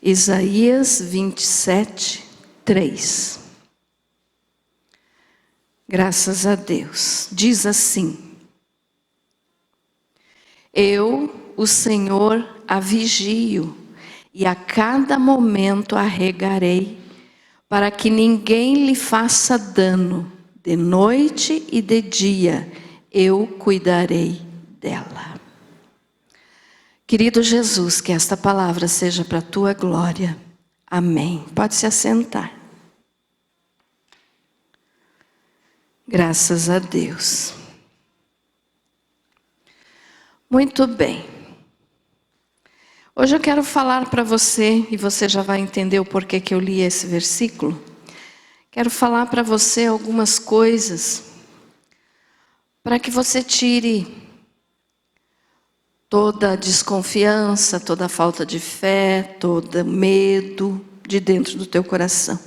Isaías 27, 3. Graças a Deus. Diz assim: eu, o Senhor, a vigio, e a cada momento a regarei, para que ninguém lhe faça dano, de noite e de dia, eu cuidarei dela. Querido Jesus, que esta palavra seja para a tua glória. Amém. Pode se assentar. Graças a Deus. Muito bem. Hoje eu quero falar para você, e você já vai entender o porquê que eu li esse versículo. Quero falar para você algumas coisas para que você tire toda a desconfiança, toda a falta de fé, todo medo de dentro do teu coração.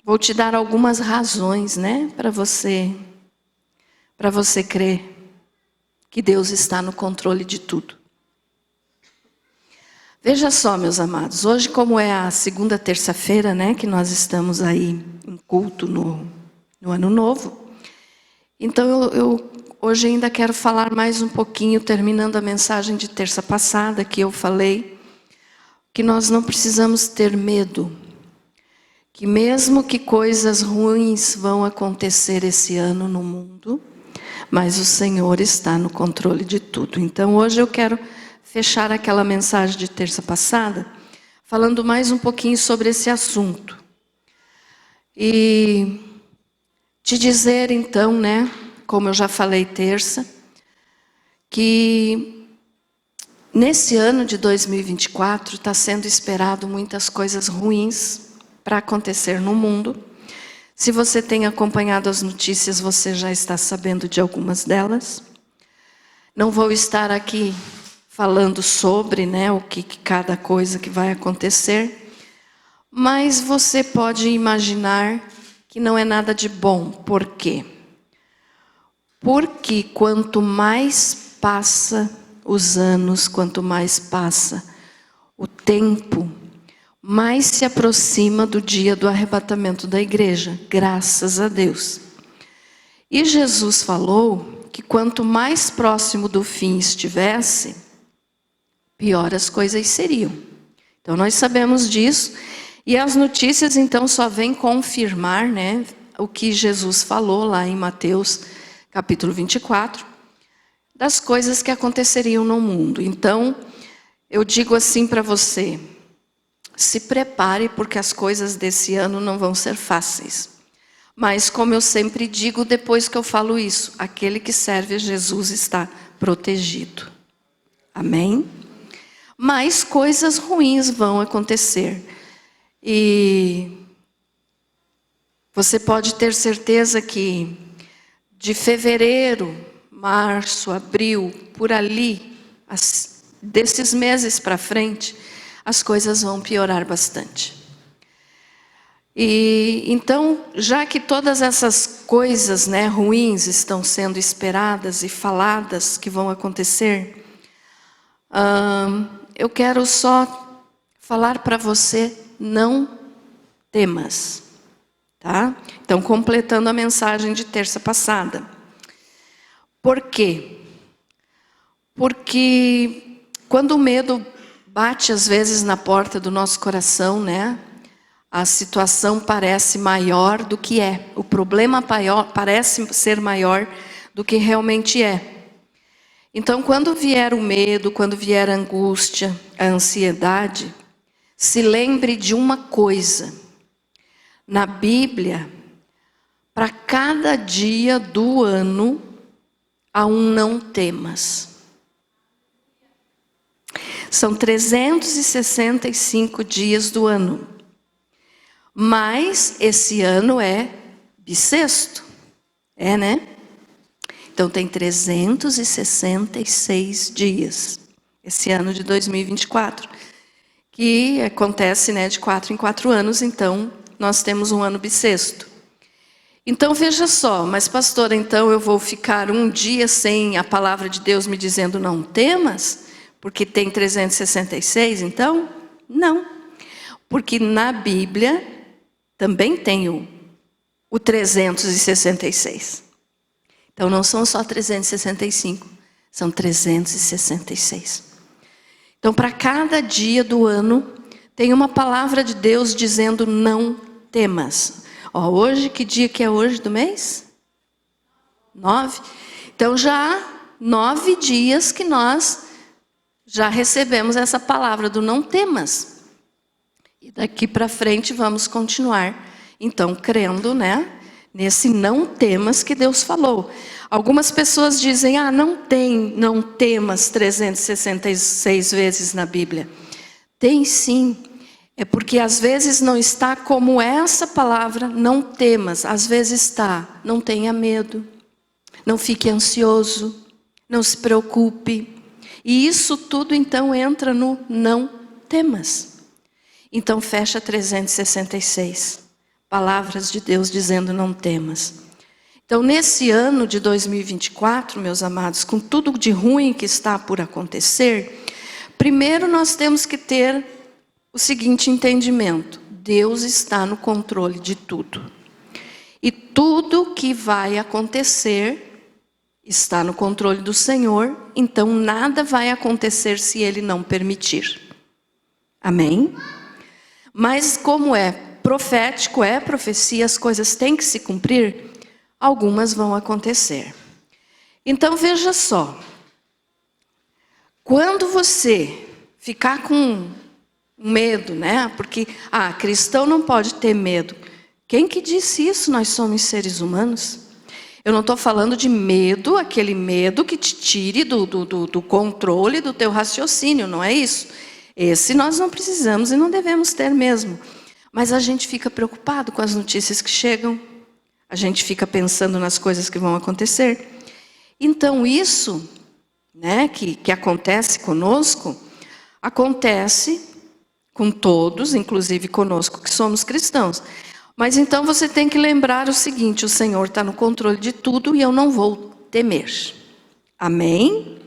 Vou te dar algumas razões, né, para você crer que Deus está no controle de tudo. Veja só, meus amados, hoje como é a segunda terça-feira, né, que nós estamos aí em culto no Ano Novo, então eu hoje ainda quero falar mais um pouquinho, terminando a mensagem de terça passada, que eu falei que nós não precisamos ter medo, que mesmo que coisas ruins vão acontecer esse ano no mundo, mas o Senhor está no controle de tudo. Então hoje eu quero fechar aquela mensagem de terça passada, falando mais um pouquinho sobre esse assunto. E te dizer então, né, como eu já falei terça, que nesse ano de 2024 está sendo esperado muitas coisas ruins para acontecer no mundo. Se você tem acompanhado as notícias, você já está sabendo de algumas delas. Não vou estar aqui falando sobre, né, o que cada coisa que vai acontecer, mas você pode imaginar que não é nada de bom. Por quê? Porque quanto mais passa os anos, quanto mais passa o tempo, mais se aproxima do dia do arrebatamento da igreja, graças a Deus. E Jesus falou que quanto mais próximo do fim estivesse, pior as coisas seriam. Então nós sabemos disso, e as notícias então só vêm confirmar, né, o que Jesus falou lá em Mateus capítulo 24, das coisas que aconteceriam no mundo. Então, eu digo assim para você, se prepare, porque as coisas desse ano não vão ser fáceis. Mas, como eu sempre digo, depois que eu falo isso, aquele que serve a Jesus está protegido. Amém? Mas coisas ruins vão acontecer. E você pode ter certeza que de fevereiro, março, abril, por ali, desses meses para frente, as coisas vão piorar bastante. E então, já que todas essas coisas, né, ruins estão sendo esperadas e faladas que vão acontecer, eu quero só falar para você, não temas, tá? Então, completando a mensagem de terça passada. Por quê? Porque quando o medo bate às vezes na porta do nosso coração, né? A situação parece maior do que é. O problema parece ser maior do que realmente é. Então, quando vier o medo, quando vier a angústia, a ansiedade, se lembre de uma coisa. Na Bíblia, para cada dia do ano, há um não temas. São 365 dias do ano. Mas esse ano é bissexto. É, né? Então tem 366 dias. Esse ano de 2024. Que acontece, né, de 4 em 4 anos, então nós temos um ano bissexto. Então veja só, mas pastora, então eu vou ficar um dia sem a palavra de Deus me dizendo não temas? Porque tem 366, então? Não. Porque na Bíblia também tem o 366. Então não são só 365, são 366. Então para cada dia do ano tem uma palavra de Deus dizendo não temas. Ó, hoje, que dia que é hoje do mês? 9. Então já 9 dias que nós já recebemos essa palavra do não temas. E daqui para frente vamos continuar, então, crendo, né, nesse não temas que Deus falou. Algumas pessoas dizem, não temas 366 vezes na Bíblia. Tem sim, é porque às vezes não está como essa palavra, não temas. Às vezes está, não tenha medo, não fique ansioso, não se preocupe. E isso tudo então entra no não temas. Então fecha 366, palavras de Deus dizendo não temas. Então nesse ano de 2024, meus amados, com tudo de ruim que está por acontecer, primeiro nós temos que ter o seguinte entendimento: Deus está no controle de tudo. E tudo que vai acontecer está no controle do Senhor, então nada vai acontecer se Ele não permitir. Amém? Mas como é profético, é profecia, as coisas têm que se cumprir, algumas vão acontecer. Então veja só, quando você ficar com medo, né? Porque, cristão não pode ter medo. Quem que disse isso? Nós somos seres humanos. Eu não estou falando de medo, aquele medo que te tire do controle do teu raciocínio, não é isso? Esse nós não precisamos e não devemos ter mesmo. Mas a gente fica preocupado com as notícias que chegam. A gente fica pensando nas coisas que vão acontecer. Então isso, né, que acontece conosco, acontece com todos, inclusive conosco que somos cristãos. Mas então você tem que lembrar o seguinte: o Senhor está no controle de tudo e eu não vou temer. Amém?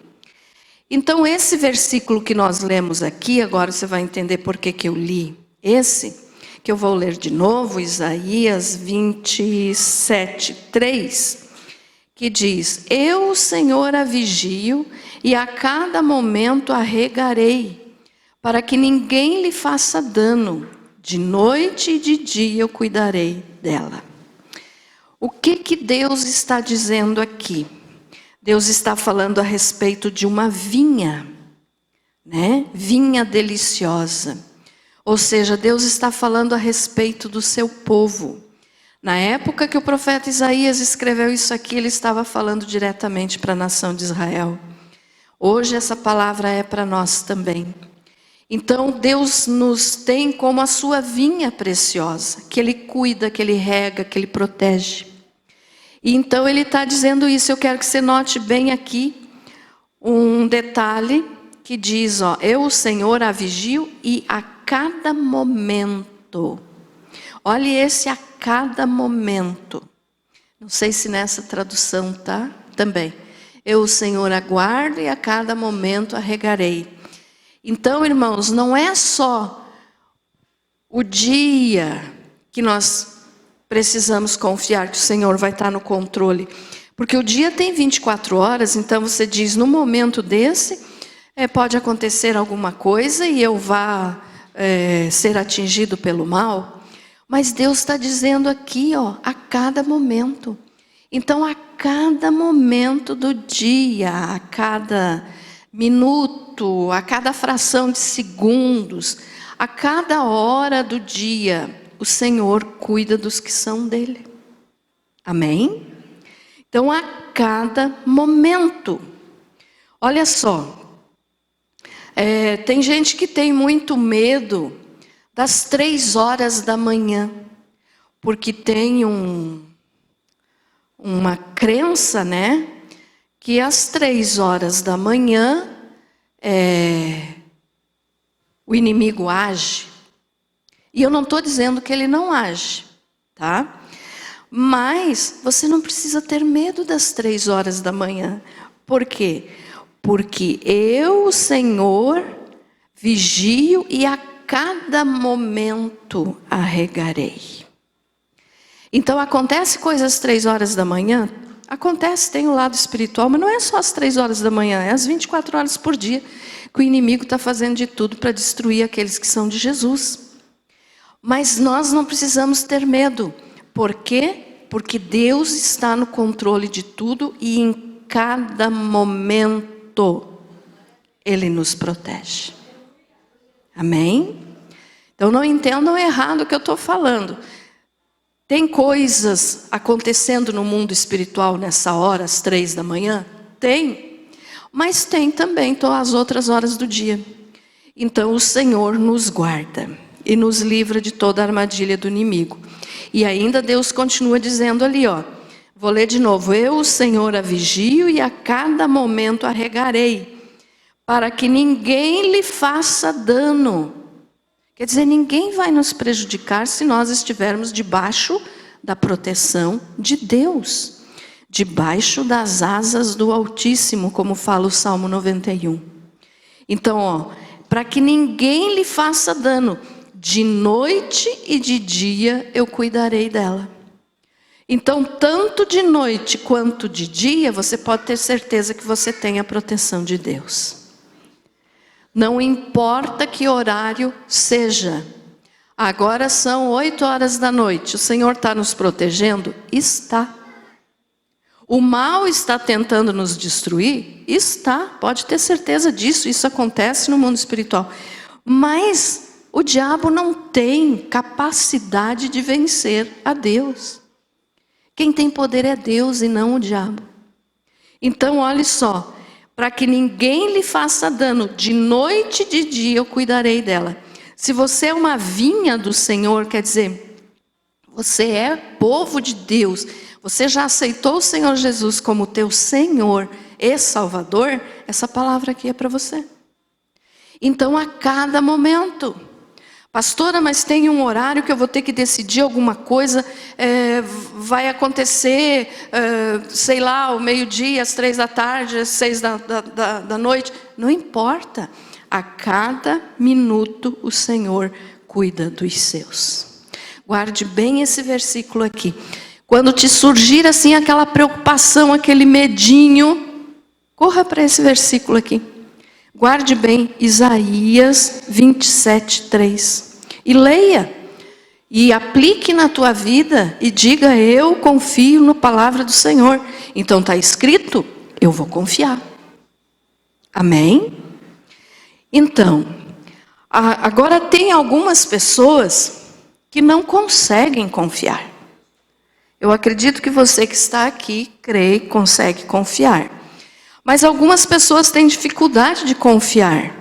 Então esse versículo que nós lemos aqui, agora você vai entender por que eu li esse, que eu vou ler de novo, Isaías 27, 3, que diz: eu, o Senhor, a vigio e a cada momento a regarei, para que ninguém lhe faça dano. De noite e de dia eu cuidarei dela. O que Deus está dizendo aqui? Deus está falando a respeito de uma vinha, né? Vinha deliciosa. Ou seja, Deus está falando a respeito do seu povo. Na época que o profeta Isaías escreveu isso aqui, ele estava falando diretamente para a nação de Israel. Hoje essa palavra é para nós também. Então Deus nos tem como a sua vinha preciosa, que Ele cuida, que Ele rega, que Ele protege. E então Ele está dizendo isso. Eu quero que você note bem aqui um detalhe que diz, eu, o Senhor, a vigio e a cada momento. Olhe esse a cada momento. Não sei se nessa tradução tá também. Eu, o Senhor, aguardo e a cada momento a regarei. Então, irmãos, não é só o dia que nós precisamos confiar que o Senhor vai estar no controle. Porque o dia tem 24 horas, então você diz, no momento desse, pode acontecer alguma coisa e eu vá ser atingido pelo mal. Mas Deus está dizendo aqui, a cada momento. Então, a cada momento do dia, a cada minuto, a cada fração de segundos, a cada hora do dia, o Senhor cuida dos que são dele. Amém? Então, a cada momento. Olha só, tem gente que tem muito medo das 3 horas da manhã, porque tem uma crença, né, que às 3 horas da manhã o inimigo age. E eu não estou dizendo que ele não age, tá? Mas você não precisa ter medo das 3 horas da manhã. Por quê? porque eu, o Senhor, vigio e a cada momento arregarei. Então acontece coisas às 3 horas da manhã? Acontece, tem o lado espiritual, mas não é só às 3 horas da manhã, é às 24 horas por dia que o inimigo está fazendo de tudo para destruir aqueles que são de Jesus. Mas nós não precisamos ter medo. Por quê? Porque Deus está no controle de tudo e em cada momento Ele nos protege. Amém? Então não entendam errado o que eu estou falando. Tem coisas acontecendo no mundo espiritual nessa hora, às 3 da manhã? Tem. Mas tem também as outras horas do dia. Então o Senhor nos guarda e nos livra de toda a armadilha do inimigo. E ainda Deus continua dizendo ali, ó. Vou ler de novo. Eu, o Senhor, a vigio e a cada momento arregarei, para que ninguém lhe faça dano. Quer dizer, ninguém vai nos prejudicar se nós estivermos debaixo da proteção de Deus, debaixo das asas do Altíssimo, como fala o Salmo 91. Então, ó, para que ninguém lhe faça dano, de noite e de dia eu cuidarei dela. Então, tanto de noite quanto de dia, você pode ter certeza que você tem a proteção de Deus. Não importa que horário seja. Agora são 8 horas da noite. O Senhor está nos protegendo? Está. O mal está tentando nos destruir? Está. Pode ter certeza disso. Isso acontece no mundo espiritual. Mas o diabo não tem capacidade de vencer a Deus. Quem tem poder é Deus e não o diabo. Então, olhe só. Para que ninguém lhe faça dano, de noite e de dia eu cuidarei dela. Se você é uma vinha do Senhor, quer dizer, você é povo de Deus, você já aceitou o Senhor Jesus como teu Senhor e Salvador, essa palavra aqui é para você. Então, a cada momento, pastora, mas tem um horário que eu vou ter que decidir alguma coisa, vai acontecer, sei lá, ao meio-dia, às 3 da tarde, às 6 da noite, não importa. A cada minuto o Senhor cuida dos seus. Guarde bem esse versículo aqui. Quando te surgir assim aquela preocupação, aquele medinho, corra para esse versículo aqui. Guarde bem, Isaías 27:3. E leia. E aplique na tua vida e diga, eu confio na palavra do Senhor. Então está escrito, eu vou confiar. Amém? Então, agora tem algumas pessoas que não conseguem confiar. Eu acredito que você que está aqui, crê e consegue confiar. Mas algumas pessoas têm dificuldade de confiar.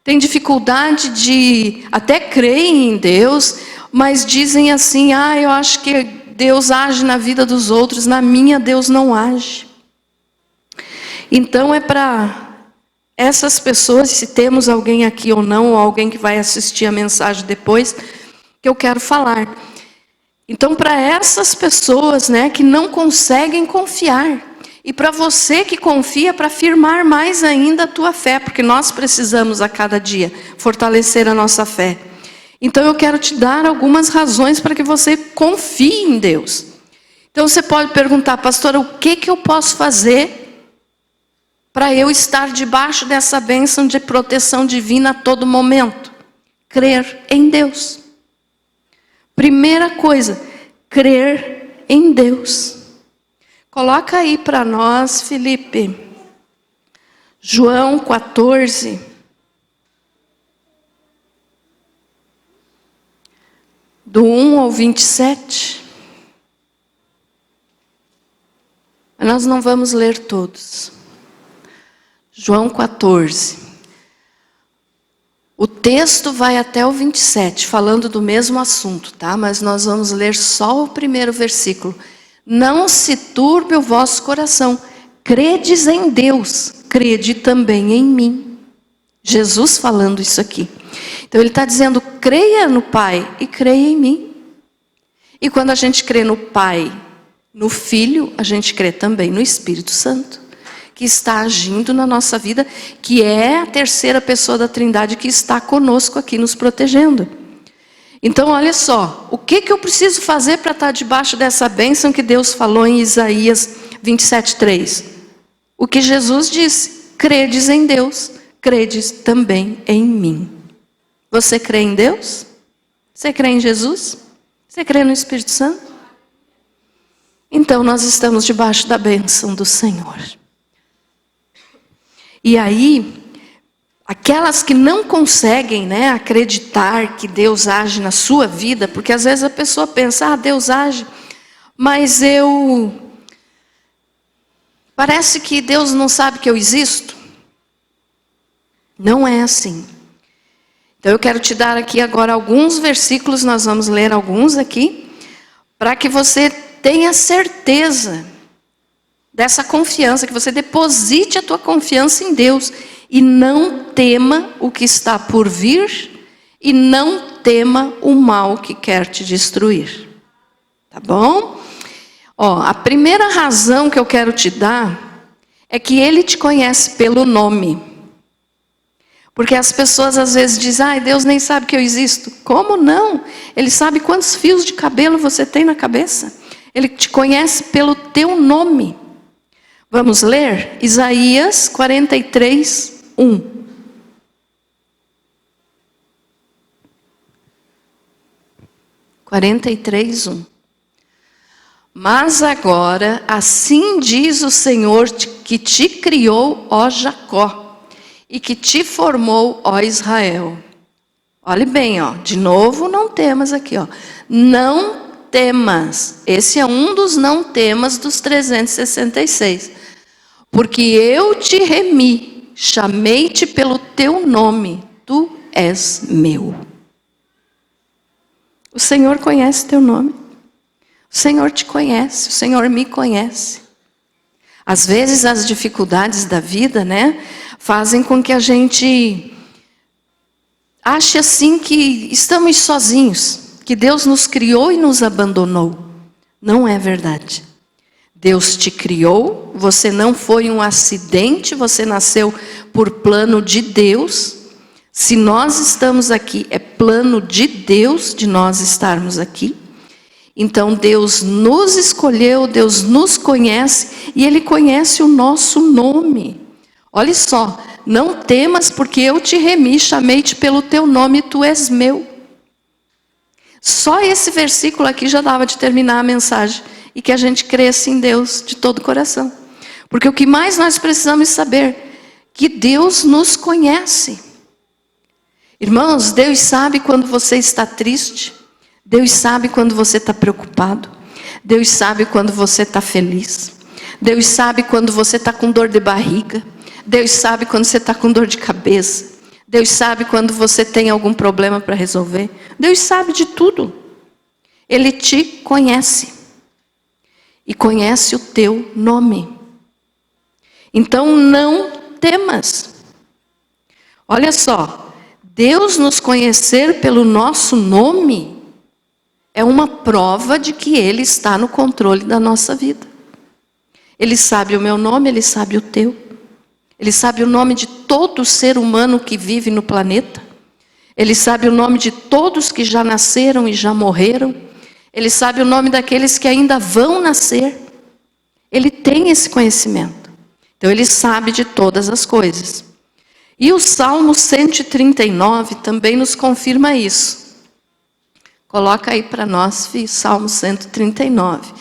Têm dificuldade de até creem em Deus, mas dizem assim, eu acho que Deus age na vida dos outros, na minha Deus não age. Então é para essas pessoas, se temos alguém aqui ou não, ou alguém que vai assistir a mensagem depois, que eu quero falar. Então, para essas pessoas, que não conseguem confiar, e para você que confia, para firmar mais ainda a tua fé, porque nós precisamos a cada dia fortalecer a nossa fé. Então, eu quero te dar algumas razões para que você confie em Deus. Então, você pode perguntar, pastora, o que eu posso fazer para eu estar debaixo dessa bênção de proteção divina a todo momento? Crer em Deus. Primeira coisa, crer em Deus. Coloca aí para nós, Felipe, João 14. Do 1 ao 27. Nós não vamos ler todos. João 14. O texto vai até o 27, falando do mesmo assunto, tá? Mas nós vamos ler só o primeiro versículo. Não se turbe o vosso coração. Credes em Deus, crede também em mim. Jesus falando isso aqui. Então ele está dizendo, creia no Pai e creia em mim. E quando a gente crê no Pai, no Filho, a gente crê também no Espírito Santo, que está agindo na nossa vida, que é a terceira pessoa da Trindade que está conosco aqui nos protegendo. Então, olha só, o que eu preciso fazer para estar debaixo dessa bênção que Deus falou em Isaías 27:3? O que Jesus disse: credes em Deus, credes também em mim. Você crê em Deus? Você crê em Jesus? Você crê no Espírito Santo? Então nós estamos debaixo da bênção do Senhor. E aí, aquelas que não conseguem, né, acreditar que Deus age na sua vida, porque às vezes a pessoa pensa, Deus age, mas parece que Deus não sabe que eu existo. Não é assim. Então eu quero te dar aqui agora alguns versículos, nós vamos ler alguns aqui, para que você tenha certeza dessa confiança, que você deposite a tua confiança em Deus e não tema o que está por vir e não tema o mal que quer te destruir. Tá bom? A primeira razão que eu quero te dar é que Ele te conhece pelo nome. Porque as pessoas às vezes dizem, Deus nem sabe que eu existo. Como não? Ele sabe quantos fios de cabelo você tem na cabeça. Ele te conhece pelo teu nome. Vamos ler? Isaías 43:1. Mas agora, assim diz o Senhor que te criou, ó Jacó, e que te formou, ó Israel. Olhe bem, de novo, não temas aqui, não temas. Esse é um dos não temas dos 366. Porque eu te remi, chamei-te pelo teu nome, tu és meu. O Senhor conhece teu nome. O Senhor te conhece, o Senhor me conhece. Às vezes as dificuldades da vida, né, fazem com que a gente ache assim que estamos sozinhos, que Deus nos criou e nos abandonou. Não é verdade. Deus te criou, você não foi um acidente, você nasceu por plano de Deus. Se nós estamos aqui, é plano de Deus de nós estarmos aqui. Então Deus nos escolheu, Deus nos conhece e Ele conhece o nosso nome. Olha só, não temas porque eu te remi, chamei-te pelo teu nome, tu és meu. Só esse versículo aqui já dava de terminar a mensagem e que a gente cresça em Deus de todo o coração. Porque o que mais nós precisamos saber, que Deus nos conhece. Irmãos, Deus sabe quando você está triste. Deus sabe quando você está preocupado. Deus sabe quando você está feliz. Deus sabe quando você está com dor de barriga. Deus sabe quando você está com dor de cabeça. Deus sabe quando você tem algum problema para resolver. Deus sabe de tudo. Ele te conhece. E conhece o teu nome. Então não temas. Olha só, Deus nos conhecer pelo nosso nome é uma prova de que Ele está no controle da nossa vida. Ele sabe o meu nome, Ele sabe o teu. Ele sabe o nome de todo ser humano que vive no planeta. Ele sabe o nome de todos que já nasceram e já morreram. Ele sabe o nome daqueles que ainda vão nascer. Ele tem esse conhecimento. Então Ele sabe de todas as coisas. E o Salmo 139 também nos confirma isso. Coloca aí para nós, filho, Salmo 139.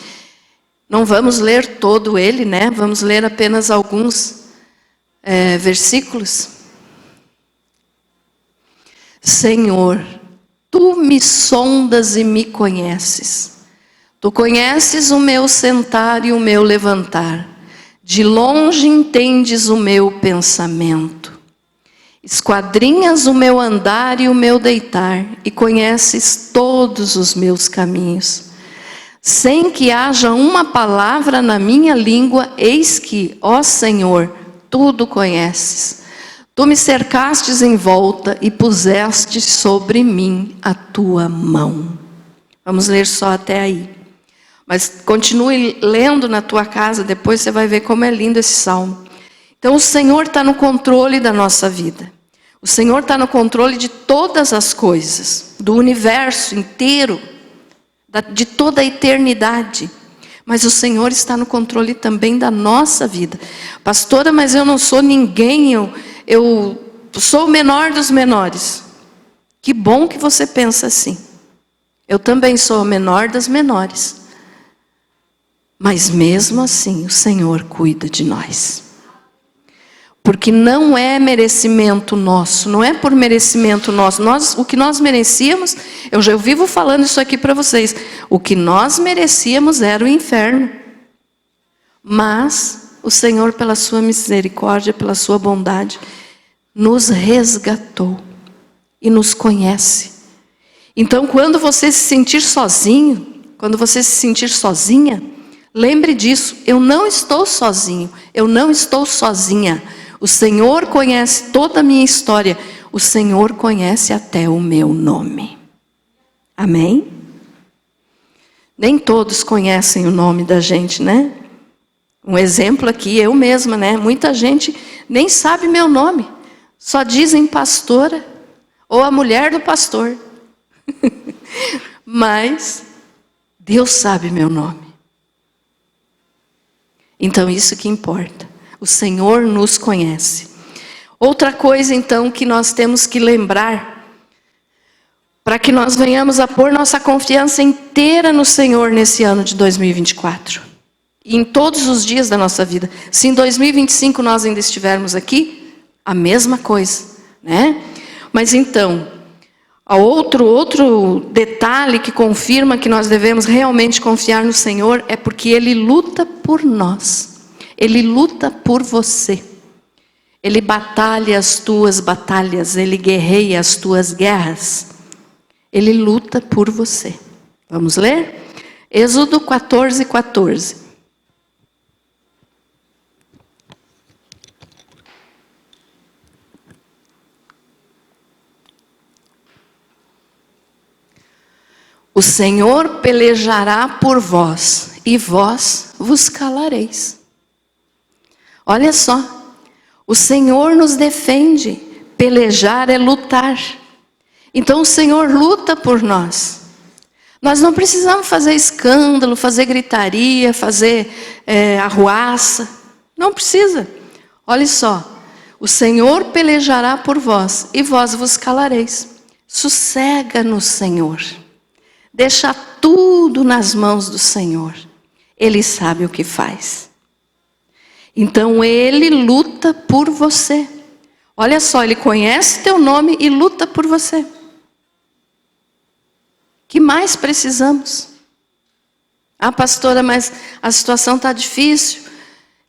Não vamos ler todo ele, né? Vamos ler apenas alguns versículos. Senhor, Tu me sondas e me conheces. Tu conheces o meu sentar e o meu levantar. De longe entendes o meu pensamento. Esquadrinhas o meu andar e o meu deitar, e conheces todos os meus caminhos. Sem que haja uma palavra na minha língua, eis que, ó Senhor, tudo conheces. Tu me cercastes em volta e puseste sobre mim a tua mão. Vamos ler só até aí. Mas continue lendo na tua casa, depois você vai ver como é lindo esse salmo. Então o Senhor está no controle da nossa vida. O Senhor está no controle de todas as coisas, do universo inteiro, de toda a eternidade. Mas o Senhor está no controle também da nossa vida. Pastora, mas eu não sou ninguém, eu sou o menor dos menores. Que bom que você pensa assim. Eu também sou a menor das menores. Mas mesmo assim, o Senhor cuida de nós. Porque não é merecimento nosso, não é por merecimento nosso. O que nós merecíamos, eu já vivo falando isso aqui para vocês. O que nós merecíamos era o inferno. Mas o Senhor, pela sua misericórdia, pela sua bondade, nos resgatou e nos conhece. Então, quando você se sentir sozinho, quando você se sentir sozinha, lembre disso, eu não estou sozinho, eu não estou sozinha. O Senhor conhece toda a minha história, o Senhor conhece até o meu nome. Amém? Nem todos conhecem o nome da gente, né? Um exemplo aqui, eu mesma, né? Muita gente nem sabe meu nome, só dizem pastora ou a mulher do pastor. Mas Deus sabe meu nome. Então isso que importa. O Senhor nos conhece. Outra coisa então que nós temos que lembrar, para que nós venhamos a pôr nossa confiança inteira no Senhor nesse ano de 2024. E em todos os dias da nossa vida. Se em 2025 nós ainda estivermos aqui, a mesma coisa, né? Mas então, outro detalhe que confirma que nós devemos realmente confiar no Senhor é porque Ele luta por nós. Ele luta por você. Ele batalha as tuas batalhas. Ele guerreia as tuas guerras. Ele luta por você. Vamos ler? Êxodo 14, 14. O Senhor pelejará por vós, e vós vos calareis. Olha só, o Senhor nos defende. Pelejar é lutar. Então o Senhor luta por nós. Nós não precisamos fazer escândalo, fazer gritaria, fazer arruaça. Não precisa. Olha só, o Senhor pelejará por vós e vós vos calareis. Sossega no Senhor. Deixa tudo nas mãos do Senhor. Ele sabe o que faz. Então Ele luta por você. Olha só, Ele conhece teu nome e luta por você. Que mais precisamos? Ah, pastora, mas a situação está difícil.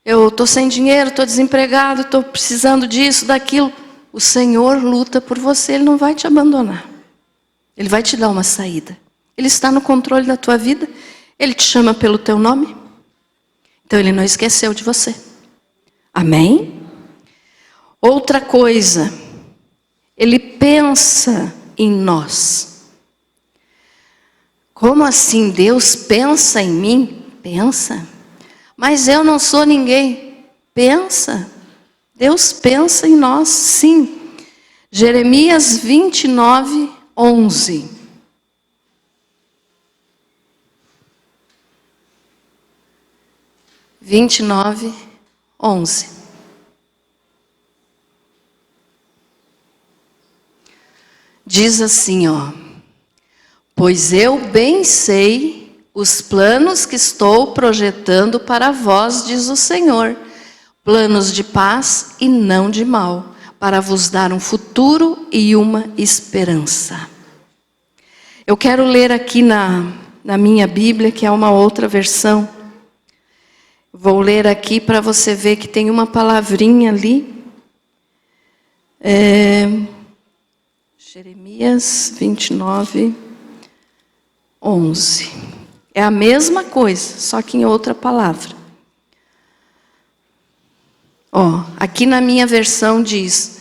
Eu estou sem dinheiro, estou desempregado, estou precisando disso, daquilo. O Senhor luta por você, Ele não vai te abandonar. Ele vai te dar uma saída. Ele está no controle da tua vida. Ele te chama pelo teu nome. Então Ele não esqueceu de você. Amém? Outra coisa, Ele pensa em nós. Como assim? Deus pensa em mim? Pensa. Mas eu não sou ninguém. Pensa. Deus pensa em nós, sim. Jeremias 29, 11. (29, 11). Diz assim, ó: pois eu bem sei os planos que estou projetando para vós, diz o Senhor, planos de paz e não de mal, para vos dar um futuro e uma esperança. Eu quero ler aqui na minha Bíblia, que é uma outra versão. Vou ler aqui para você ver que tem uma palavrinha ali. Jeremias 29, 11. É a mesma coisa, só que em outra palavra. Ó, aqui na minha versão diz: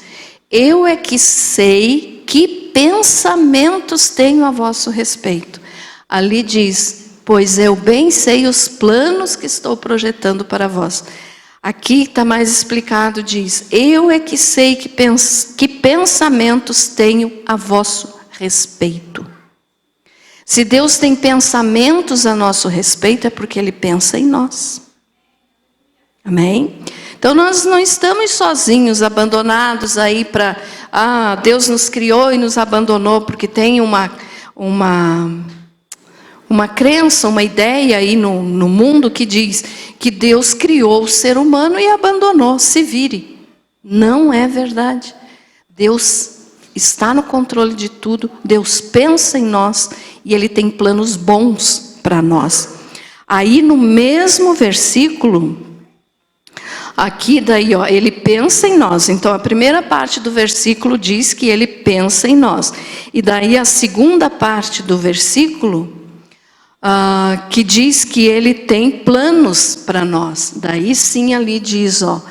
eu é que sei que pensamentos tenho a vosso respeito. Ali diz: pois eu bem sei os planos que estou projetando para vós. Aqui está mais explicado, diz: eu é que sei que pensamentos tenho a vosso respeito. Se Deus tem pensamentos a nosso respeito, é porque Ele pensa em nós. Amém? Então nós não estamos sozinhos, abandonados aí para... Deus nos criou e nos abandonou, porque tem uma crença, uma ideia aí no mundo que diz que Deus criou o ser humano e abandonou, se vire. Não é verdade. Deus está no controle de tudo, Deus pensa em nós e Ele tem planos bons para nós. Aí no mesmo versículo, aqui daí, ó, Ele pensa em nós. Então a primeira parte do versículo diz que Ele pensa em nós. E daí a segunda parte do versículo, que diz que Ele tem planos para nós. Daí sim ali diz, ó,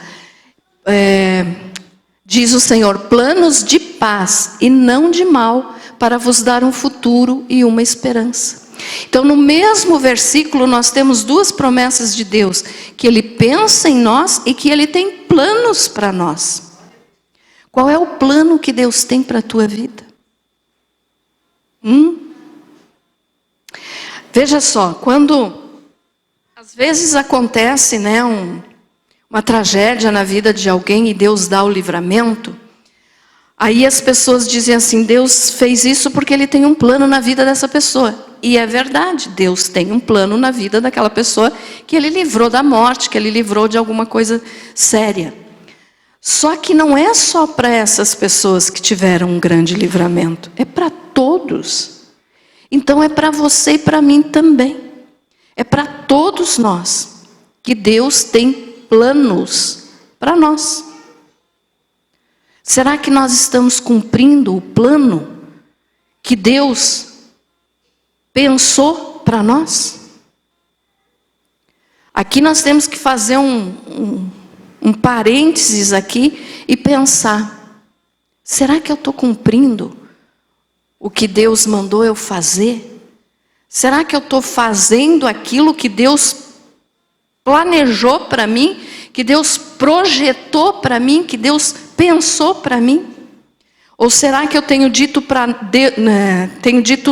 diz o Senhor, planos de paz e não de mal, para vos dar um futuro e uma esperança. Então no mesmo versículo nós temos duas promessas de Deus, que Ele pensa em nós e que Ele tem planos para nós. Qual é o plano que Deus tem para a tua vida? Veja só, quando às vezes acontece, né, uma tragédia na vida de alguém e Deus dá o livramento, aí as pessoas dizem assim, Deus fez isso porque Ele tem um plano na vida dessa pessoa. E é verdade, Deus tem um plano na vida daquela pessoa que Ele livrou da morte, que Ele livrou de alguma coisa séria. Só que não é só para essas pessoas que tiveram um grande livramento, é para todos. Então é para você e para mim também. É para todos nós que Deus tem planos para nós. Será que nós estamos cumprindo o plano que Deus pensou para nós? Aqui nós temos que fazer um parênteses aqui e pensar, será que eu estou cumprindo o que Deus mandou eu fazer? Será que eu estou fazendo aquilo que Deus planejou para mim, que Deus projetou para mim, que Deus pensou para mim? Ou será que eu tenho dito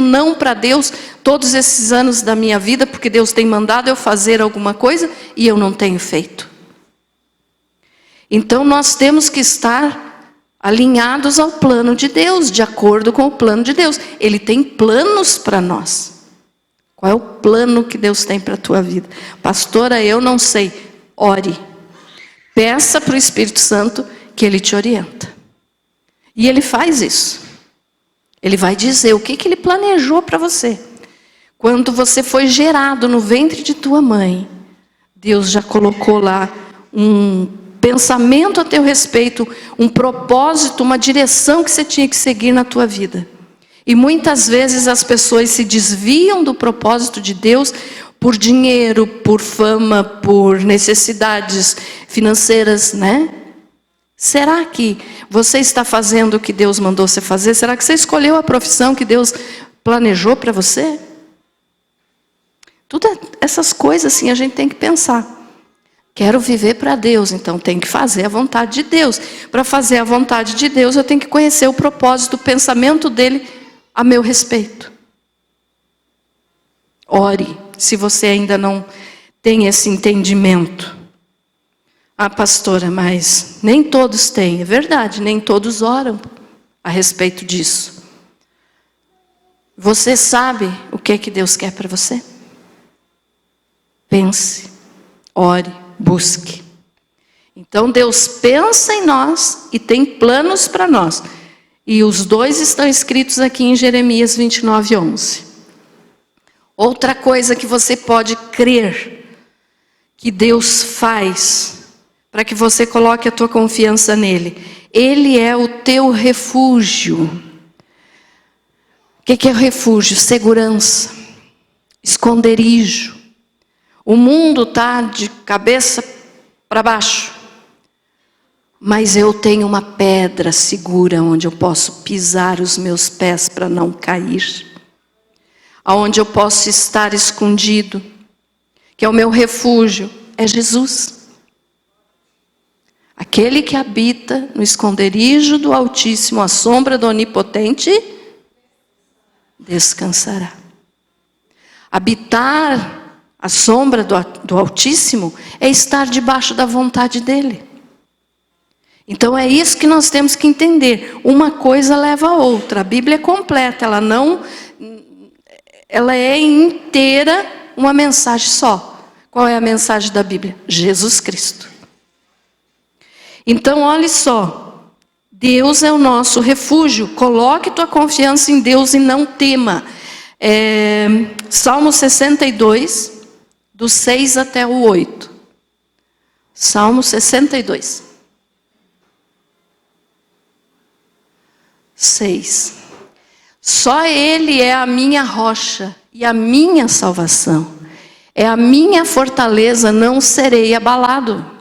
não para Deus todos esses anos da minha vida, porque Deus tem mandado eu fazer alguma coisa e eu não tenho feito? Então nós temos que estar alinhados ao plano de Deus, de acordo com o plano de Deus. Ele tem planos para nós. Qual é o plano que Deus tem para a tua vida? Pastora, eu não sei. Ore. Peça para o Espírito Santo que Ele te orienta. E Ele faz isso. Ele vai dizer o que Ele planejou para você. Quando você foi gerado no ventre de tua mãe, Deus já colocou lá um pensamento a teu respeito, um propósito, uma direção que você tinha que seguir na tua vida. E muitas vezes as pessoas se desviam do propósito de Deus por dinheiro, por fama, por necessidades financeiras, né? Será que você está fazendo o que Deus mandou você fazer? Será que você escolheu a profissão que Deus planejou para você? Tudo essas coisas assim a gente tem que pensar. Quero viver para Deus, então tenho que fazer a vontade de Deus. Para fazer a vontade de Deus eu tenho que conhecer o propósito, o pensamento dEle a meu respeito. Ore, se você ainda não tem esse entendimento. Pastora, mas nem todos têm. É verdade, nem todos oram a respeito disso. Você sabe o que é que Deus quer para você? Pense, ore, busque. Então Deus pensa em nós e tem planos para nós. E os dois estão escritos aqui em Jeremias 29:11. Outra coisa que você pode crer que Deus faz, para que você coloque a tua confiança nele. Ele é o teu refúgio. O que é o refúgio? Segurança, esconderijo. O mundo está de cabeça para baixo. Mas eu tenho uma pedra segura onde eu posso pisar os meus pés para não cair. Aonde eu posso estar escondido. Que é o meu refúgio, é Jesus. Aquele que habita no esconderijo do Altíssimo, à sombra do Onipotente, descansará. Habitar à sombra do Altíssimo é estar debaixo da vontade dEle. Então é isso que nós temos que entender. Uma coisa leva a outra. A Bíblia é completa, ela é inteira uma mensagem só. Qual é a mensagem da Bíblia? Jesus Cristo. Então olhe só, Deus é o nosso refúgio. Coloque tua confiança em Deus e não tema. Salmo 62, do 6 até o 8. Salmo 62. 6. Só Ele é a minha rocha e a minha salvação. É a minha fortaleza, não serei abalado.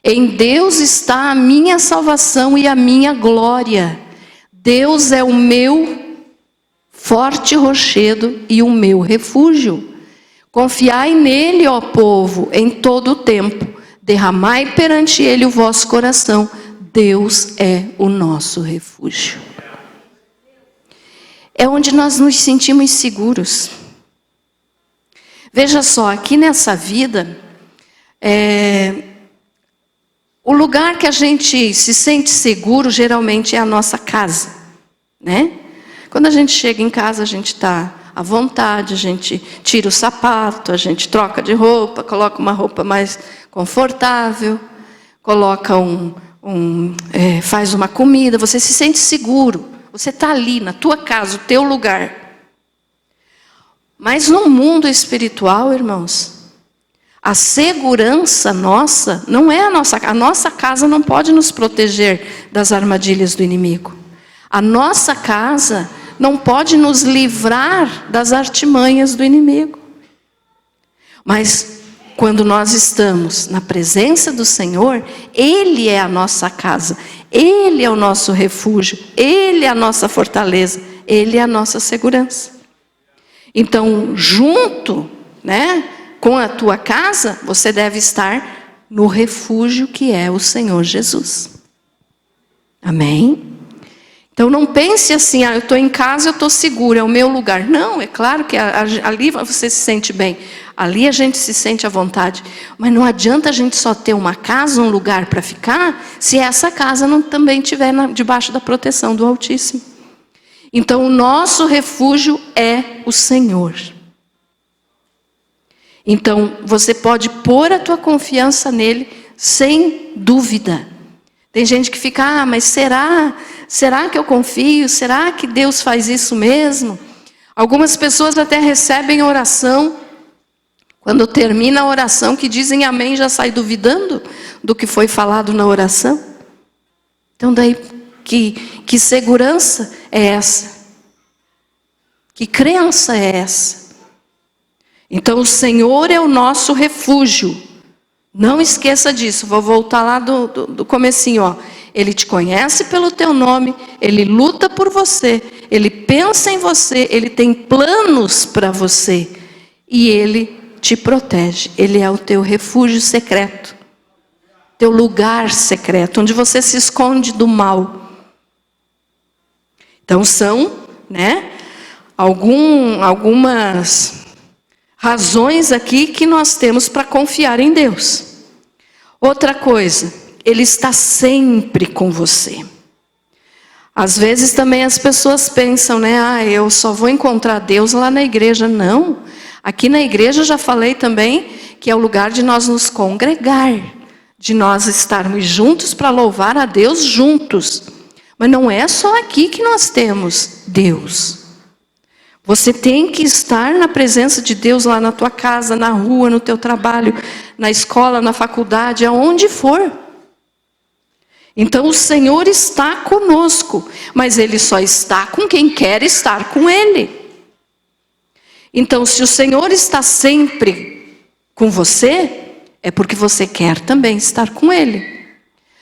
Em Deus está a minha salvação e a minha glória. Deus é o meu forte rochedo e o meu refúgio. Confiai nele, ó povo, em todo o tempo. Derramai perante ele o vosso coração. Deus é o nosso refúgio. É onde nós nos sentimos seguros. Veja só, aqui nessa vida, o lugar que a gente se sente seguro geralmente é a nossa casa, né? Quando a gente chega em casa, a gente está à vontade, a gente tira o sapato, a gente troca de roupa, coloca uma roupa mais confortável, coloca faz uma comida, você se sente seguro. Você está ali na tua casa, o teu lugar. Mas no mundo espiritual, irmãos, a segurança nossa não é a nossa casa não pode nos proteger das armadilhas do inimigo. A nossa casa não pode nos livrar das artimanhas do inimigo. Mas quando nós estamos na presença do Senhor, Ele é a nossa casa, Ele é o nosso refúgio, Ele é a nossa fortaleza, Ele é a nossa segurança. Então, junto, né, com a tua casa, você deve estar no refúgio que é o Senhor Jesus. Amém? Então não pense assim, eu estou em casa, eu estou seguro, é o meu lugar. Não, é claro que ali você se sente bem. Ali a gente se sente à vontade. Mas não adianta a gente só ter uma casa, um lugar para ficar, se essa casa não também estiver debaixo da proteção do Altíssimo. Então o nosso refúgio é o Senhor. Então você pode pôr a tua confiança nele sem dúvida. Tem gente que fica, mas será que eu confio? Será que Deus faz isso mesmo? Algumas pessoas até recebem oração, quando termina a oração, que dizem amém, já sai duvidando do que foi falado na oração. Então daí, que segurança é essa? Que crença é essa? Então o Senhor é o nosso refúgio. Não esqueça disso, vou voltar lá do comecinho, ó. Ele te conhece pelo teu nome, Ele luta por você, Ele pensa em você, Ele tem planos para você. E Ele te protege, Ele é o teu refúgio secreto. Teu lugar secreto, onde você se esconde do mal. Então são, né, algumas razões aqui que nós temos para confiar em Deus. Outra coisa, Ele está sempre com você. Às vezes também as pessoas pensam, né, eu só vou encontrar Deus lá na igreja. Não, aqui na igreja eu já falei também que é o lugar de nós nos congregar, de nós estarmos juntos para louvar a Deus juntos. Mas não é só aqui que nós temos Deus. Você tem que estar na presença de Deus lá na tua casa, na rua, no teu trabalho, na escola, na faculdade, aonde for. Então o Senhor está conosco, mas Ele só está com quem quer estar com Ele. Então se o Senhor está sempre com você, é porque você quer também estar com Ele.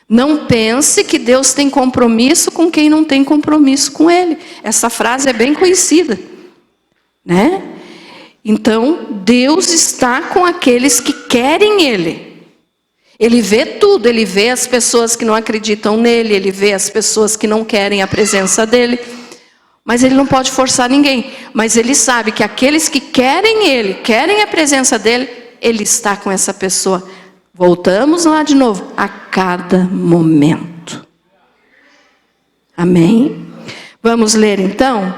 Não pense que Deus tem compromisso com quem não tem compromisso com Ele. Essa frase é bem conhecida, né? Então Deus está com aqueles que querem Ele. Ele vê tudo, ele vê as pessoas que não acreditam nele, ele vê as pessoas que não querem a presença dele. Mas ele não pode forçar ninguém. Mas ele sabe que aqueles que querem ele, querem a presença dele, ele está com essa pessoa. Voltamos lá de novo, a cada momento. Amém? Vamos ler então?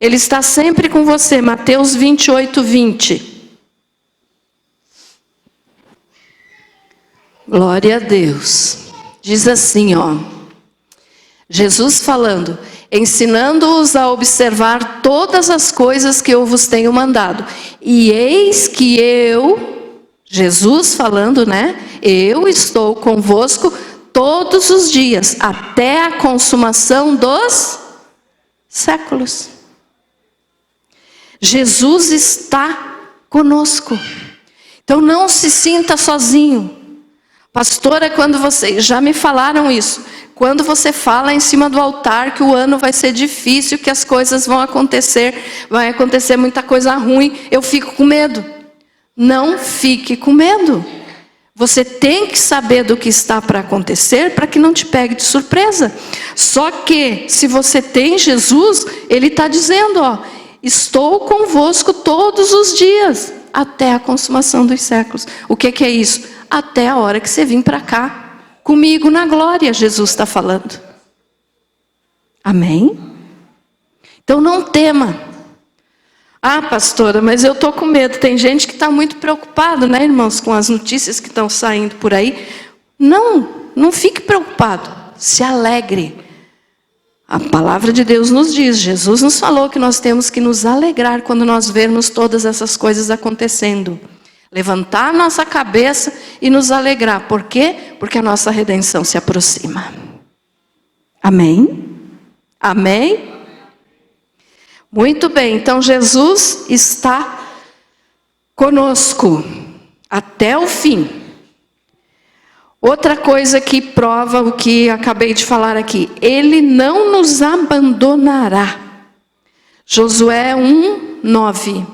Ele está sempre com você, Mateus 28, 20. Glória a Deus. Diz assim, ó. Jesus falando, ensinando-os a observar todas as coisas que eu vos tenho mandado. E eis que eu, Jesus falando, né? Eu estou convosco todos os dias, até a consumação dos séculos. Jesus está conosco. Então não se sinta sozinho. Pastora, quando você, já me falaram isso, quando você fala em cima do altar que o ano vai ser difícil, que as coisas vão acontecer, vai acontecer muita coisa ruim, eu fico com medo. Não fique com medo. Você tem que saber do que está para acontecer para que não te pegue de surpresa. Só que, se você tem Jesus, Ele está dizendo, ó, estou convosco todos os dias, até a consumação dos séculos. O que é isso? Até a hora que você vir para cá, comigo na glória, Jesus está falando. Amém? Então não tema. Ah, pastora, mas eu estou com medo. Tem gente que está muito preocupado, né, irmãos, com as notícias que estão saindo por aí. Não fique preocupado. Se alegre. A palavra de Deus nos diz, Jesus nos falou que nós temos que nos alegrar quando nós vermos todas essas coisas acontecendo. Levantar nossa cabeça e nos alegrar. Por quê? Porque a nossa redenção se aproxima. Amém? Amém? Muito bem, então Jesus está conosco até o fim. Outra coisa que prova o que acabei de falar aqui. Ele não nos abandonará. Josué 1, 9.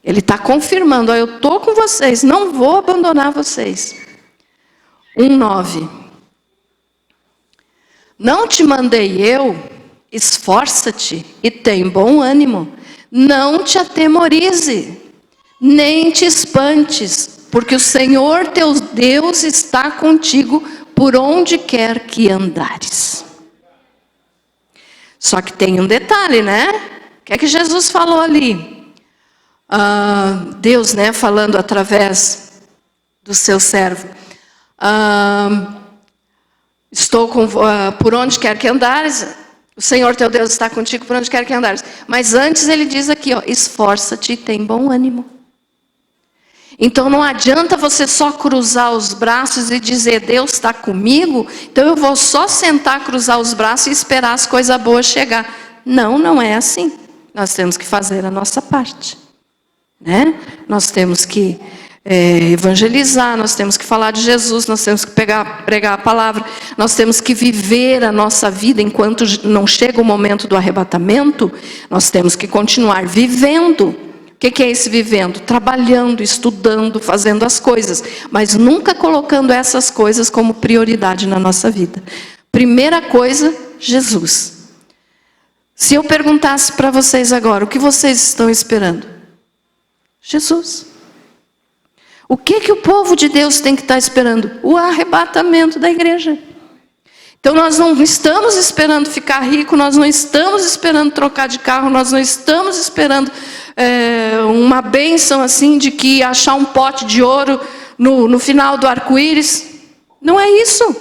Ele está confirmando, ó, eu estou com vocês, não vou abandonar vocês. 1:9. Não te mandei eu, esforça-te e tem bom ânimo. Não te atemorize, nem te espantes, porque o Senhor teu Deus está contigo por onde quer que andares. Só que tem um detalhe, né? O que é que Jesus falou ali? Deus, né, falando através do seu servo. Estou por onde quer que andares, o Senhor teu Deus está contigo por onde quer que andares. Mas antes ele diz aqui, ó, esforça-te e tem bom ânimo. Então não adianta você só cruzar os braços e dizer, Deus está comigo, então eu vou só sentar, cruzar os braços e esperar as coisas boas chegar. Não é assim. Nós temos que fazer a nossa parte. Né? Nós temos que evangelizar, nós temos que falar de Jesus, nós temos que pregar a palavra, nós temos que viver a nossa vida enquanto não chega o momento do arrebatamento, nós temos que continuar vivendo. O que é esse vivendo? Trabalhando, estudando, fazendo as coisas, mas nunca colocando essas coisas como prioridade na nossa vida. Primeira coisa, Jesus. Se eu perguntasse para vocês agora, o que vocês estão esperando? Jesus. O que o povo de Deus tem que estar esperando? O arrebatamento da igreja. Então nós não estamos esperando ficar rico, nós não estamos esperando trocar de carro, nós não estamos esperando uma bênção assim de que achar um pote de ouro no final do arco-íris. Não é isso.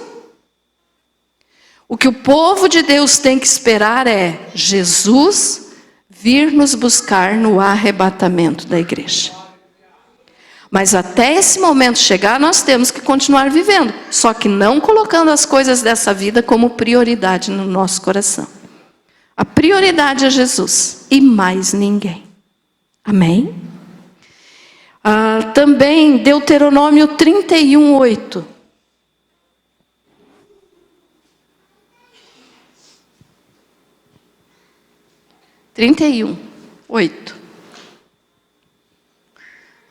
O que o povo de Deus tem que esperar é Jesus vir nos buscar no arrebatamento da igreja. Mas até esse momento chegar, nós temos que continuar vivendo. Só que não colocando as coisas dessa vida como prioridade no nosso coração. A prioridade é Jesus e mais ninguém. Amém? Também Deuteronômio 31:8.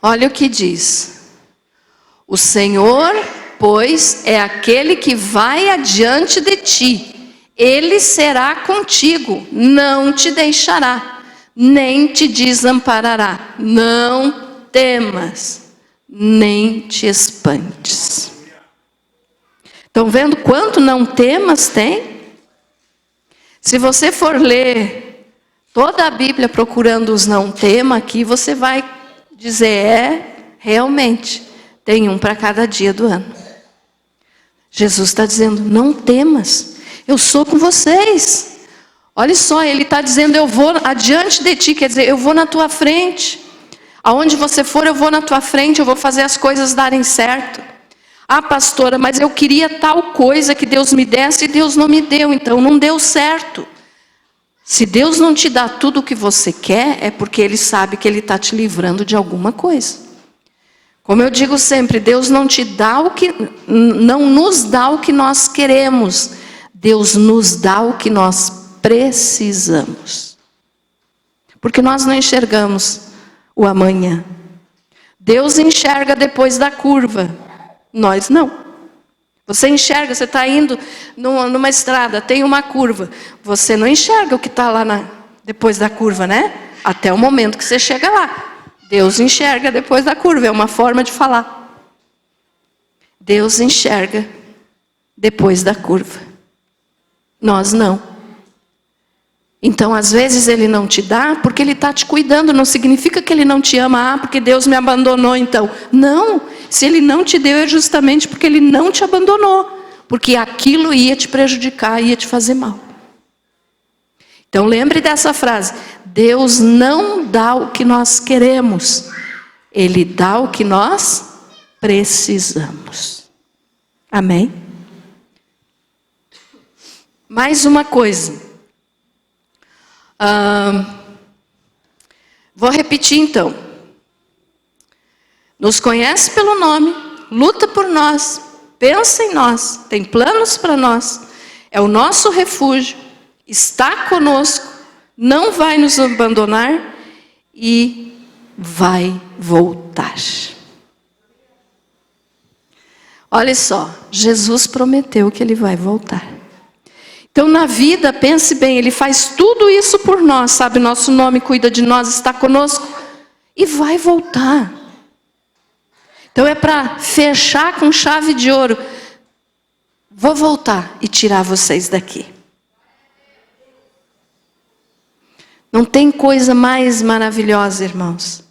Olha o que diz. O Senhor, pois, é aquele que vai adiante de ti. Ele será contigo, não te deixará, nem te desamparará. Não temas, nem te espantes. Estão vendo quanto não temas tem? Se você for ler toda a Bíblia procurando os não temas aqui, você vai dizer, realmente, tem um para cada dia do ano. Jesus está dizendo, não temas, eu sou com vocês. Olha só, ele está dizendo, eu vou adiante de ti, quer dizer, eu vou na tua frente. Aonde você for, eu vou na tua frente, eu vou fazer as coisas darem certo. Ah, pastora, mas eu queria tal coisa que Deus me desse e Deus não me deu, então não deu certo. Se Deus não te dá tudo o que você quer, é porque Ele sabe que Ele está te livrando de alguma coisa. Como eu digo sempre, Deus não nos dá o que nós queremos. Deus nos dá o que nós precisamos. Porque nós não enxergamos o amanhã. Deus enxerga depois da curva. Nós não. Você enxerga, você está indo numa estrada, tem uma curva. Você não enxerga o que está lá depois da curva, né? Até o momento que você chega lá. Deus enxerga depois da curva, é uma forma de falar. Deus enxerga depois da curva. Nós não. Então, às vezes, Ele não te dá porque Ele está te cuidando. Não significa que Ele não te ama, porque Deus me abandonou, então. Não, se Ele não te deu é justamente porque Ele não te abandonou. Porque aquilo ia te prejudicar, ia te fazer mal. Então, lembre dessa frase. Deus não dá o que nós queremos. Ele dá o que nós precisamos. Amém? Mais uma coisa. Vou repetir então. Nos conhece pelo nome, luta por nós, pensa em nós, tem planos para nós, é o nosso refúgio, está conosco, não vai nos abandonar e vai voltar. Olha só, Jesus prometeu que Ele vai voltar. Então na vida, pense bem, Ele faz tudo isso por nós, sabe nosso nome, cuida de nós, está conosco e vai voltar. Então é para fechar com chave de ouro. Vou voltar e tirar vocês daqui. Não tem coisa mais maravilhosa, irmãos,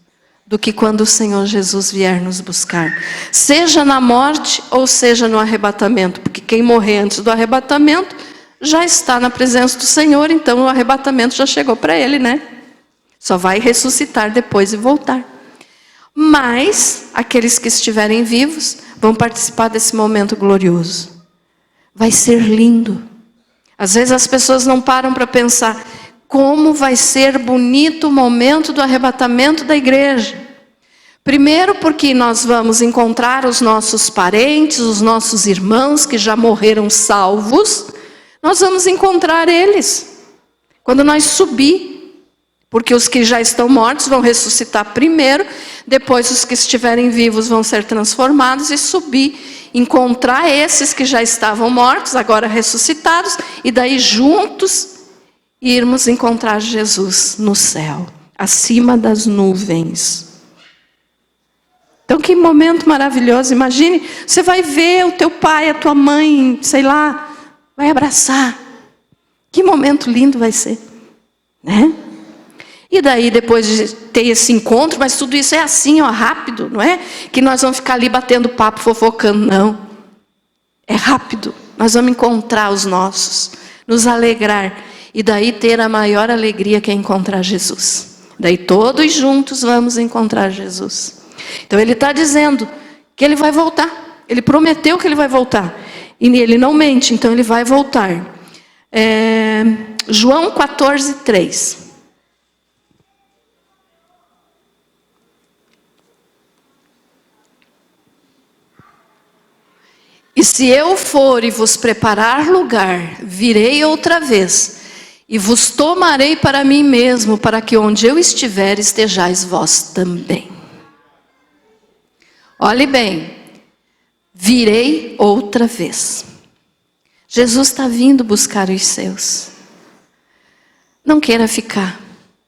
do que quando o Senhor Jesus vier nos buscar. Seja na morte ou seja no arrebatamento. Porque quem morrer antes do arrebatamento já está na presença do Senhor, então o arrebatamento já chegou para ele, né? Só vai ressuscitar depois e voltar. Mas aqueles que estiverem vivos vão participar desse momento glorioso. Vai ser lindo. Às vezes as pessoas não param para pensar como vai ser bonito o momento do arrebatamento da igreja. Primeiro porque nós vamos encontrar os nossos parentes, os nossos irmãos que já morreram salvos. Nós vamos encontrar eles quando nós subir, porque os que já estão mortos vão ressuscitar primeiro, depois os que estiverem vivos vão ser transformados e subir, encontrar esses que já estavam mortos, agora ressuscitados, e daí juntos irmos encontrar Jesus no céu, acima das nuvens. Então que momento maravilhoso, imagine, você vai ver o teu pai, a tua mãe, sei lá, vai abraçar. Que momento lindo vai ser, né? E daí depois de ter esse encontro, mas tudo isso é assim, ó, rápido, não é? Que nós vamos ficar ali batendo papo, fofocando, não. É rápido. Nós vamos encontrar os nossos, nos alegrar e daí ter a maior alegria que é encontrar Jesus. Daí todos juntos vamos encontrar Jesus. Então Ele está dizendo que Ele vai voltar. Ele prometeu que Ele vai voltar. E Ele não mente, então Ele vai voltar. João 14:3. E se eu for e vos preparar lugar, virei outra vez, e vos tomarei para mim mesmo, para que onde eu estiver, estejais vós também. Olhe bem, virei outra vez. Jesus está vindo buscar os seus. Não queira ficar.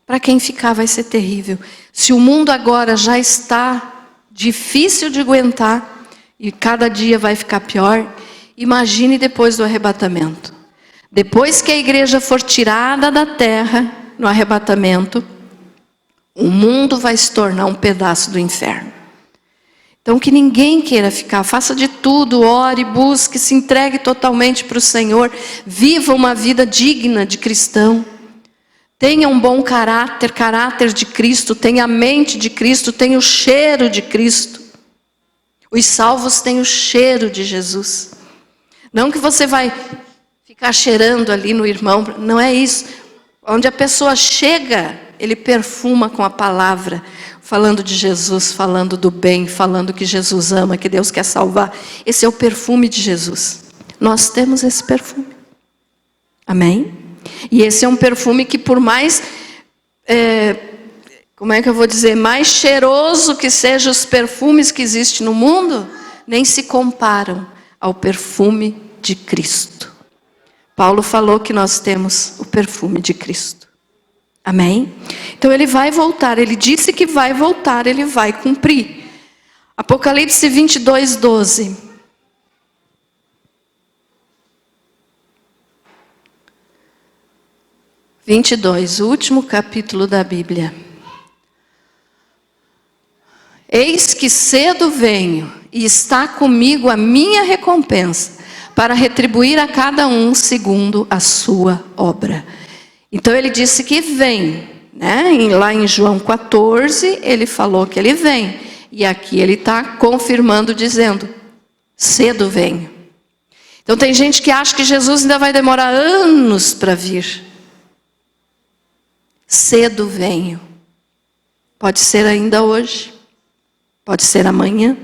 Para quem ficar vai ser terrível. Se o mundo agora já está difícil de aguentar e cada dia vai ficar pior, imagine depois do arrebatamento. Depois que a igreja for tirada da terra no arrebatamento, o mundo vai se tornar um pedaço do inferno. Então que ninguém queira ficar, faça de tudo, ore, busque, se entregue totalmente para o Senhor, viva uma vida digna de cristão. Tenha um bom caráter, caráter de Cristo, tenha a mente de Cristo, tenha o cheiro de Cristo. Os salvos têm o cheiro de Jesus. Não que você vai ficar cheirando ali no irmão, não é isso. Onde a pessoa chega, ele perfuma com a palavra, falando de Jesus, falando do bem, falando que Jesus ama, que Deus quer salvar. Esse é o perfume de Jesus. Nós temos esse perfume. Amém? E esse é um perfume que por mais, mais cheiroso que sejam os perfumes que existem no mundo, nem se comparam ao perfume de Cristo. Paulo falou que nós temos o perfume de Cristo. Amém? Então ele vai voltar, ele disse que vai voltar, ele vai cumprir. Apocalipse 22, 12. O último capítulo da Bíblia. Eis que cedo venho, e está comigo a minha recompensa, para retribuir a cada um segundo a sua obra. Então ele disse que vem, né? Lá em João 14, ele falou que ele vem. E aqui ele está confirmando, dizendo, cedo venho. Então tem gente que acha que Jesus ainda vai demorar anos para vir. Cedo venho. Pode ser ainda hoje. Pode ser amanhã.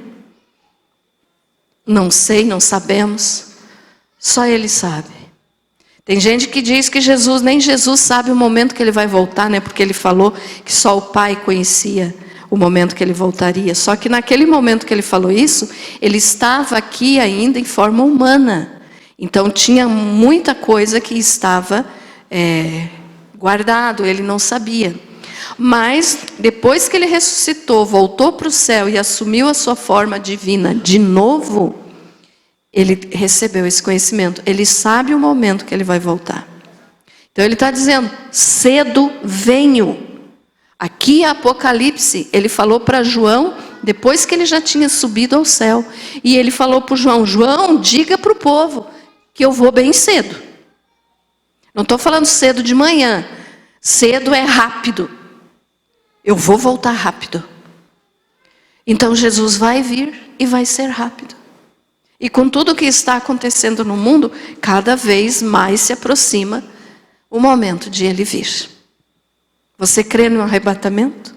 Não sei, não sabemos. Só Ele sabe. Tem gente que diz que nem Jesus sabe o momento que Ele vai voltar, né? Porque Ele falou que só o Pai conhecia o momento que Ele voltaria. Só que naquele momento que Ele falou isso, Ele estava aqui ainda em forma humana. Então tinha muita coisa que estava guardado, Ele não sabia. Mas depois que Ele ressuscitou, voltou para o céu e assumiu a sua forma divina de novo, Ele recebeu esse conhecimento. Ele sabe o momento que Ele vai voltar. Então Ele está dizendo, cedo venho. Aqui Apocalipse, Ele falou para João, depois que Ele já tinha subido ao céu. E Ele falou para João, João, diga para o povo que eu vou bem cedo. Não estou falando cedo de manhã. Cedo é rápido. Eu vou voltar rápido. Então Jesus vai vir e vai ser rápido. E com tudo o que está acontecendo no mundo, cada vez mais se aproxima o momento de Ele vir. Você crê no arrebatamento?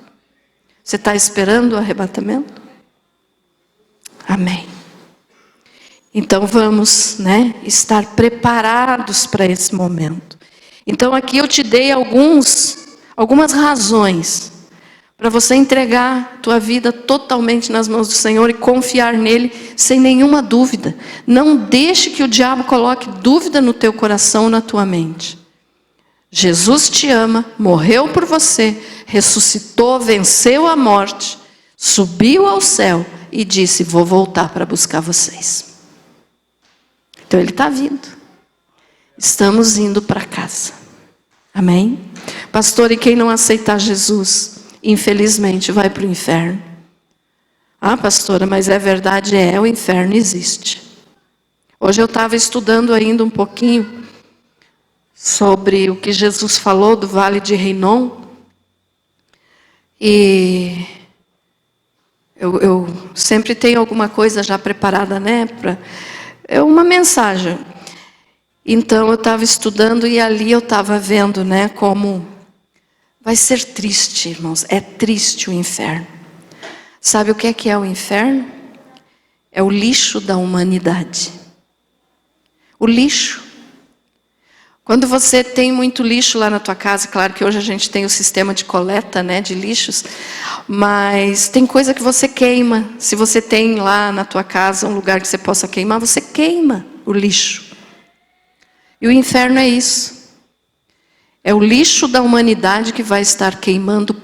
Você está esperando o arrebatamento? Amém. Então vamos, estar preparados para esse momento. Então aqui eu te dei algumas razões para você entregar tua vida totalmente nas mãos do Senhor e confiar nele sem nenhuma dúvida. Não deixe que o diabo coloque dúvida no teu coração, na tua mente. Jesus te ama, morreu por você, ressuscitou, venceu a morte, subiu ao céu e disse, vou voltar para buscar vocês. Então Ele está vindo. Estamos indo para casa. Amém? Pastor, e quem não aceitar Jesus, infelizmente vai para o inferno. Ah, pastora, mas é verdade, o inferno existe. Hoje eu estava estudando ainda um pouquinho sobre o que Jesus falou do Vale de Rinom. E eu sempre tenho alguma coisa já preparada, é uma mensagem. Então eu estava estudando e ali eu estava vendo, como vai ser triste, irmãos. É triste o inferno. Sabe o que é o inferno? É o lixo da humanidade. O lixo. Quando você tem muito lixo lá na tua casa, claro que hoje a gente tem o sistema de coleta, né, de lixos, mas tem coisa que você queima. Se você tem lá na tua casa um lugar que você possa queimar, você queima o lixo. E o inferno é isso. É o lixo da humanidade que vai estar queimando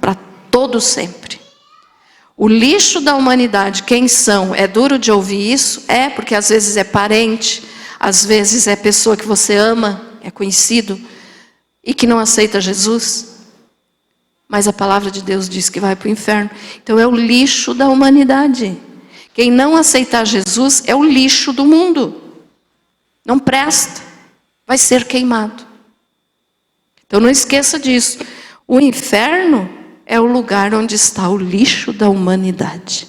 para todo sempre. O lixo da humanidade, quem são? É duro de ouvir isso? É, porque às vezes é parente, às vezes é pessoa que você ama, é conhecido, e que não aceita Jesus. Mas a palavra de Deus diz que vai para o inferno. Então é o lixo da humanidade. Quem não aceitar Jesus é o lixo do mundo. Não presta, vai ser queimado. Então não esqueça disso. O inferno é o lugar onde está o lixo da humanidade.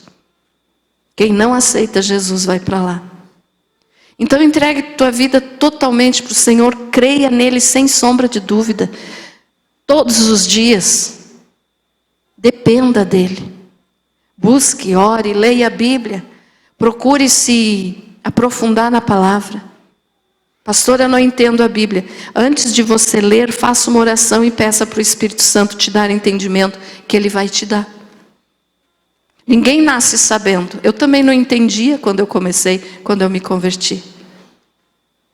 Quem não aceita Jesus vai para lá. Então entregue tua vida totalmente para o Senhor, creia nele sem sombra de dúvida. Todos os dias, dependa dele. Busque, ore, leia a Bíblia. Procure se aprofundar na palavra. Pastor, eu não entendo a Bíblia. Antes de você ler, faça uma oração e peça para o Espírito Santo te dar entendimento, que ele vai te dar. Ninguém nasce sabendo. Eu também não entendia quando eu comecei, quando eu me converti.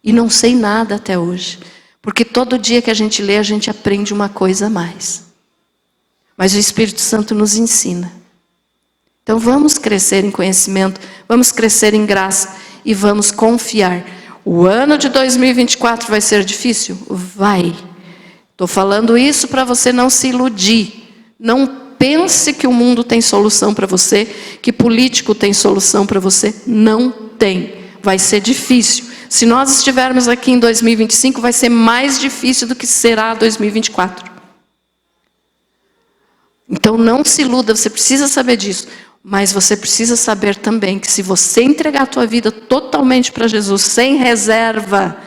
E não sei nada até hoje. Porque todo dia que a gente lê, a gente aprende uma coisa a mais. Mas o Espírito Santo nos ensina. Então vamos crescer em conhecimento, vamos crescer em graça e vamos confiar. O ano de 2024 vai ser difícil? Vai. Estou falando isso para você não se iludir. Não pense que o mundo tem solução para você, que político tem solução para você. Não tem. Vai ser difícil. Se nós estivermos aqui em 2025, vai ser mais difícil do que será 2024. Então não se iluda, você precisa saber disso. Mas você precisa saber também que se você entregar a tua vida totalmente para Jesus, sem reserva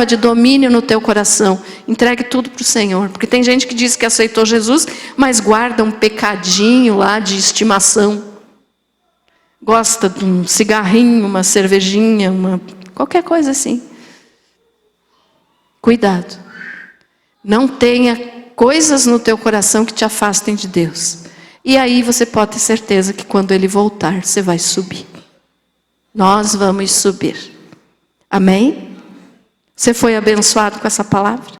de domínio no teu coração, entregue tudo para o Senhor. Porque tem gente que diz que aceitou Jesus, mas guarda um pecadinho lá de estimação. Gosta de um cigarrinho, uma cervejinha, qualquer coisa assim. Cuidado. Não tenha coisas no teu coração que te afastem de Deus. E aí você pode ter certeza que quando ele voltar, você vai subir. Nós vamos subir. Amém? Você foi abençoado com essa palavra?